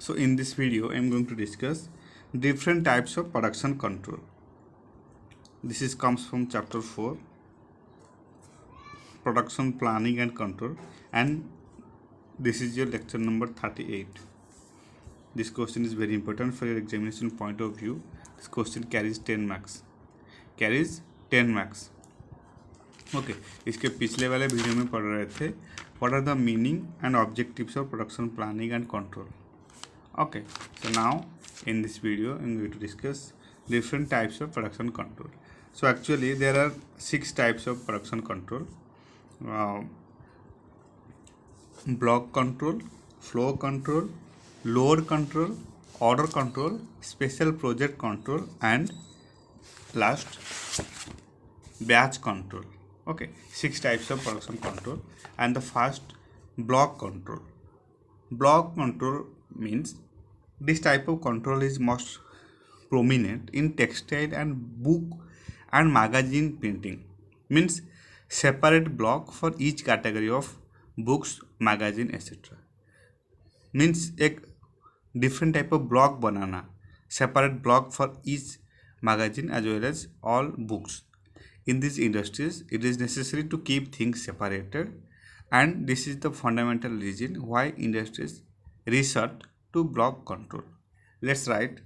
So in this video, I am going to discuss different types of production control. This is comes from chapter 4, production planning and control, and this is your lecture number 38. This question is very important for your examination point of view. This question carries 10 marks. Carries 10 marks. Okay इसके पिछले वाले video में पढ़ रहे थे what are the meaning and objectives of production planning and control. Okay, so now in this video I'm going to discuss different types of production control. So actually there are 6 types of production control: uh, block control, flow control, load control, order control, special project control, and last batch control. Okay, 6 types of production control. And the first, block control. Block control means this type of control is most prominent in textile and book and magazine printing. Means separate block for each category of books, magazine, etc. Means एक different type of block banana, separate block for each magazine as well as all books. In these industries, it is necessary to keep things separated, and this is the fundamental reason why industries resort to block control. Let's write.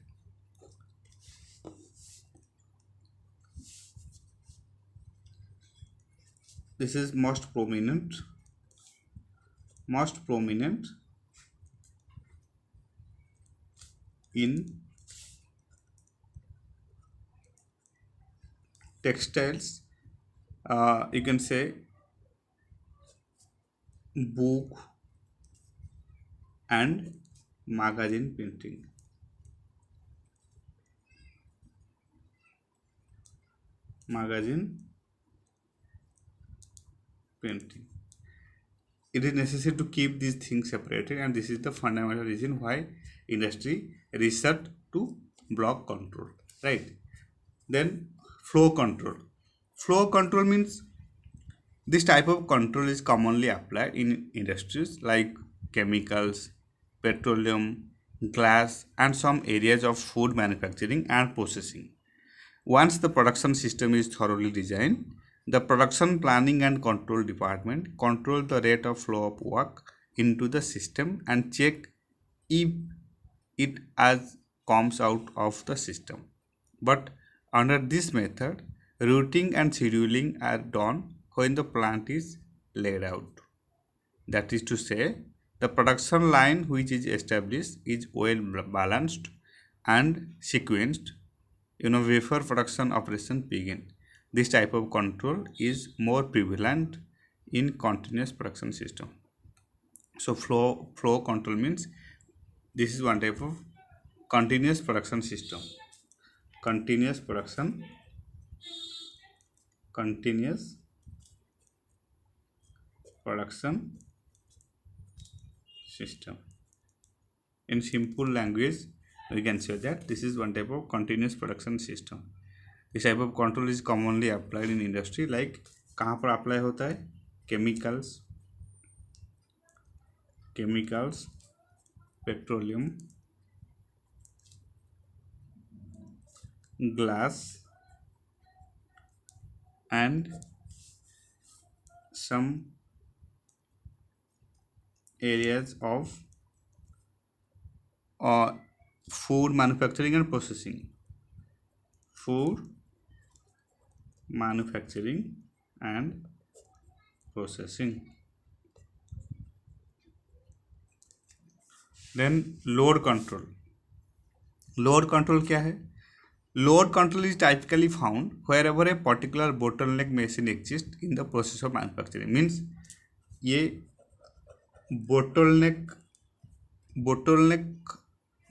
This is most prominent in textiles. You can say book and magazine printing. It is necessary to keep these things separated, and this is the fundamental reason why industry resort to block control, right? Then flow control. Flow control means this type of control is commonly applied in industries like chemicals, petroleum, glass, and some areas of food manufacturing and processing. Once the production system is thoroughly designed, the production planning and control department control the rate of flow of work into the system and check if it as comes out of the system. But under this method, routing and scheduling are done when the plant is laid out. That is to say, the production line which is established is well balanced and sequenced before production operations begin. This type of control is more prevalent in continuous production system. So flow control means this is one type of continuous production system. Continuous production system. In simple language, we can say that this is one type of continuous production system. This type of control is commonly applied in industry. like कहाँ पर apply होता है? chemicals, petroleum, glass, and some areas of food manufacturing and processing. Then load control. Load control क्या है? Load control is typically found wherever a particular bottleneck machine exists in the process of manufacturing. Means ये bottleneck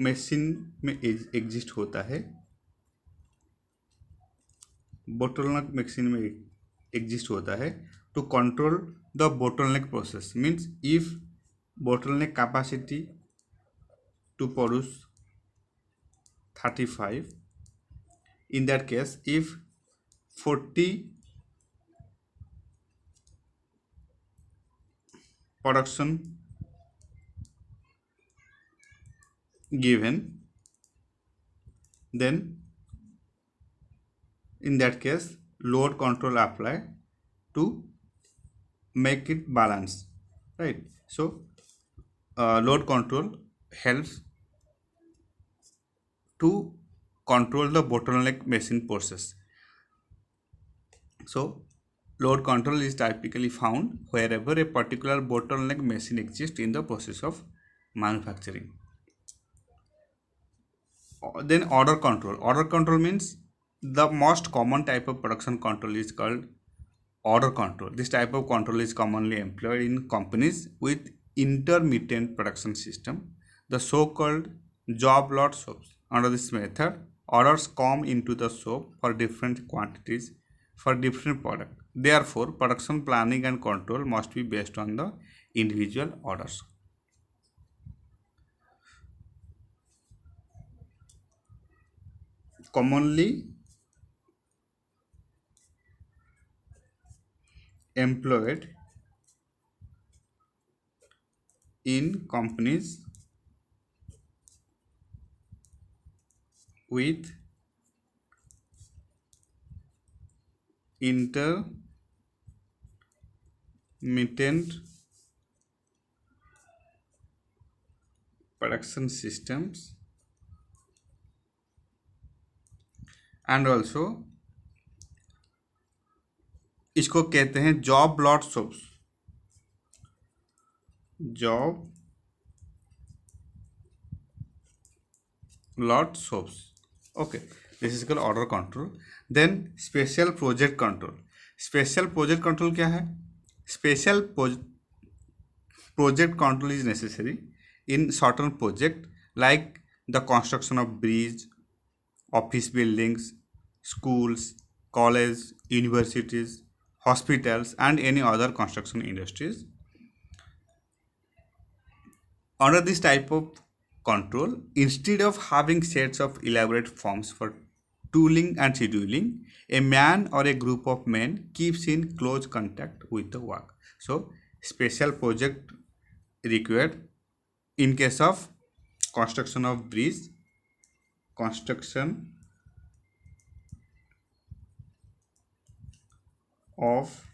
machine में exist होता है. bottleneck machine में exist होता है to control the bottleneck process. Means if bottleneck capacity to produce 35, in that case if 40 production given, then in that case load control apply to make it balance, right? So load control helps to control the bottleneck machine process. So load control is typically found wherever a particular bottleneck machine exists in the process of manufacturing. Then order control. Order control means the most common type of production control is called order control. This type of control is commonly employed in companies with intermittent production system, the so-called job lot shops. Under this method, orders come into the shop for different quantities for different product. Therefore, production planning and control must be based on the individual orders. Commonly employed in companies with intermittent production systems, and also इसको कहते हैं job lot shops. Job lot soaps. Okay, this is called order control. Then special project control. Special project control क्या है? Special project control is necessary in certain project like the construction of bridge, office buildings, schools, college, universities, hospitals, and any other construction industries. Under this type of control, instead of having sets of elaborate forms for tooling and scheduling, a man or a group of men keeps in close contact with the work. So special project required in case of construction of bridge, construction of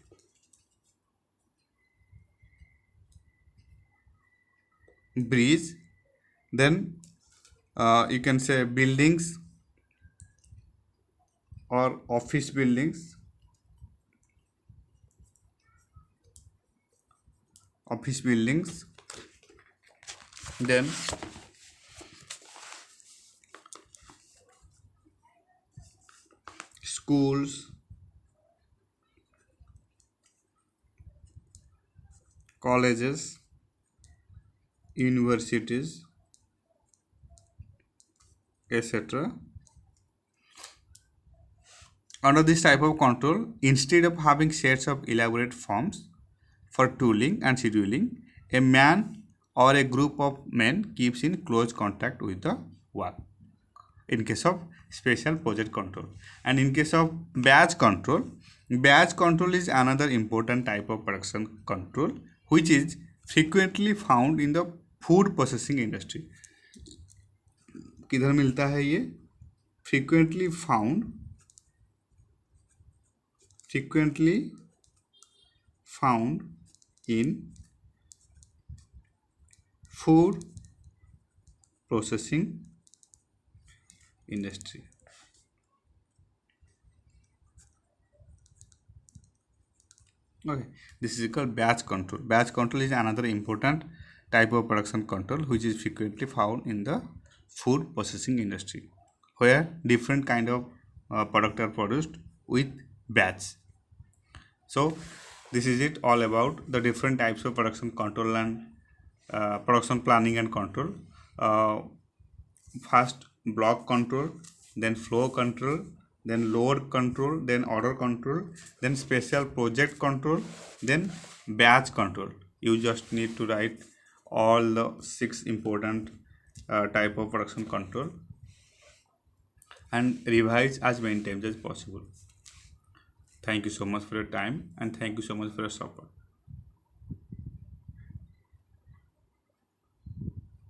bridge, then you can say buildings or office buildings, then schools, colleges, universities, etc. Under this type of control, instead of having sets of elaborate forms for tooling and scheduling, a man or a group of men keeps in close contact with the work. In case of special project control. And in case of batch control is another important type of production control which is frequently found in the food processing industry. किधर मिलता है ये? frequently found in food processing industry. Okay, this is called batch control. Batch control is another important type of production control which is frequently found in the food processing industry, where different kind of product are produced with batch. So this is it all about the different types of production control and production planning and control. First block control, then flow control, then load control, then order control, then special project control, then batch control. You just need to write all the 6 important type of production control and revise as many times as possible. Thank you so much for your time and thank you so much for your support.